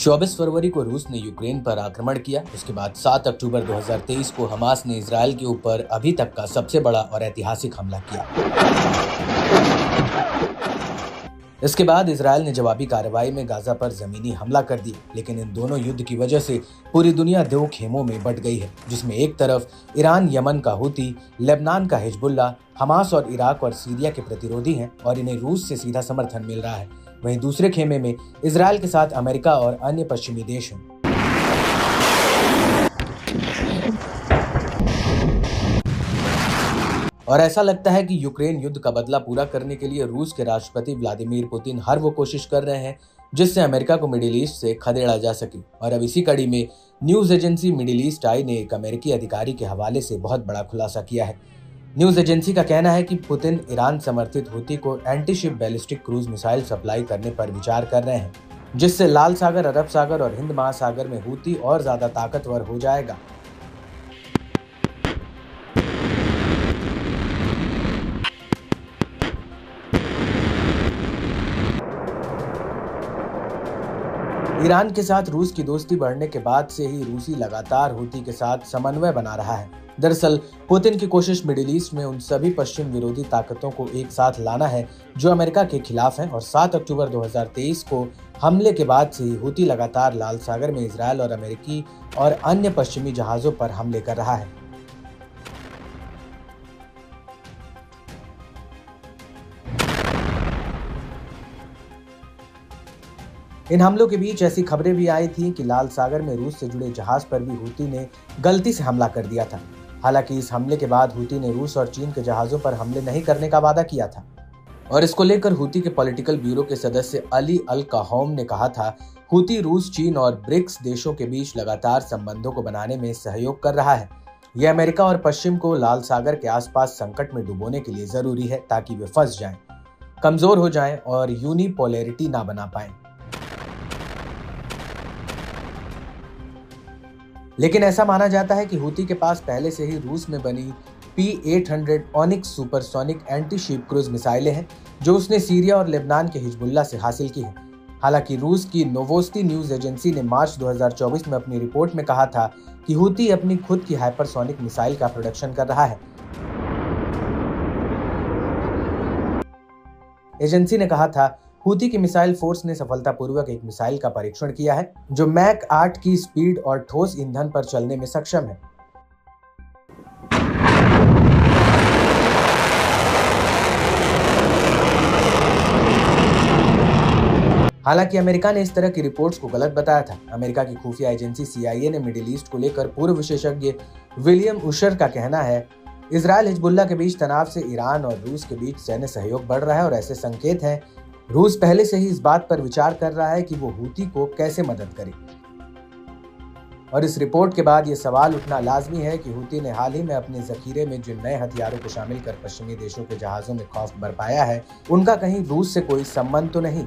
24 फरवरी को रूस ने यूक्रेन पर आक्रमण किया। उसके बाद 7 अक्टूबर 2023 को हमास ने इजरायल के ऊपर अभी तक का सबसे बड़ा और ऐतिहासिक हमला किया। इसके बाद इजरायल ने जवाबी कार्रवाई में गाजा पर जमीनी हमला कर दिया। लेकिन इन दोनों युद्ध की वजह से पूरी दुनिया दो खेमों में बंट गई है, जिसमें एक तरफ ईरान यमन का हूती, लेबनान का हिजबुल्लाह, हमास और इराक और सीरिया के प्रतिरोधी हैं और इन्हें रूस से सीधा समर्थन मिल रहा है। वहीं दूसरे खेमे में इजरायल के साथ अमेरिका और अन्य पश्चिमी देश हैं। और ऐसा लगता है कि यूक्रेन युद्ध का बदला पूरा करने के लिए रूस के राष्ट्रपति व्लादिमीर पुतिन हर वो कोशिश कर रहे हैं जिससे अमेरिका को मिडिल ईस्ट से खदेड़ा जा सके। और अब इसी कड़ी में न्यूज एजेंसी मिडिल ईस्ट आई ने एक अमेरिकी अधिकारी के हवाले से बहुत बड़ा खुलासा किया है। न्यूज एजेंसी का कहना है कि पुतिन ईरान समर्थित हूती को anti ship ballistic cruise missile supply करने पर विचार कर रहे हैं, जिससे लाल सागर, अरब सागर और हिंद महासागर में हूती और ज्यादा ताकतवर हो जाएगा। ईरान के साथ रूस की दोस्ती बढ़ने के बाद से ही रूसी लगातार हूती के साथ समन्वय बना रहा है। दरअसल पुतिन की कोशिश मिडिल ईस्ट में उन सभी पश्चिम विरोधी ताकतों को एक साथ लाना है जो अमेरिका के खिलाफ हैं। और 7 अक्टूबर 2023 को हमले के बाद से ही हूती लगातार लाल सागर में इजरायल और अमेरिकी और अन्य पश्चिमी जहाजों पर हमले कर रहा है। इन हमलों के बीच ऐसी खबरें भी आई थी कि लाल सागर में रूस से जुड़े जहाज पर भी हूती ने गलती से हमला कर दिया था। हालांकि इस हमले के बाद हूती ने रूस और चीन के जहाजों पर हमले नहीं करने का वादा किया था। और इसको लेकर हूती के पॉलिटिकल ब्यूरो के सदस्य अली अल काहौम ने कहा था, हूती रूस, चीन और ब्रिक्स देशों के बीच लगातार संबंधों को बनाने में सहयोग कर रहा है। यह अमेरिका और पश्चिम को लाल सागर के आसपास संकट में डुबोने के लिए जरूरी है ताकि वे फंस जाएं, कमजोर हो जाएं और यूनिपोलैरिटी ना बना पाएं। लेकिन ऐसा माना जाता है कि हूती के पास पहले से ही रूस में बनी P-800 onyx supersonic anti ship cruise मिसाइलें हैं जो उसने सीरिया और लेबनान के हिजबुल्लाह से हासिल की हैं। हालांकि रूस की नोवोस्ती न्यूज एजेंसी ने मार्च 2024 में अपनी रिपोर्ट में कहा था कि हूती अपनी खुद की हाइपरसोनिक मिसाइल का प्रोडक्शन कर रहा है। एजेंसी ने कहा था, हूती की मिसाइल फोर्स ने सफलतापूर्वक एक मिसाइल का परीक्षण किया है जो मैक 8 की स्पीड और ठोस ईंधन पर चलने में सक्षम है। हालांकि अमेरिका ने इस तरह की रिपोर्ट्स को गलत बताया था। अमेरिका की खुफिया एजेंसी CIA ने मिडिल ईस्ट को लेकर पूर्व विशेषज्ञ विलियम उशर का कहना है, इजरायल हिजबुल्लाह के बीच तनाव से ईरान और रूस के बीच सैन्य सहयोग बढ़ रहा है और ऐसे संकेत हैं रूस पहले से ही इस बात पर विचार कर रहा है कि वो हूती को कैसे मदद करे। और इस रिपोर्ट के बाद ये सवाल उठना लाजमी है कि हूती ने हाल ही में अपने जखीरे में जिन नए हथियारों को शामिल कर पश्चिमी देशों के जहाजों में खौफ बरपाया है, उनका कहीं रूस से कोई संबंध तो नहीं।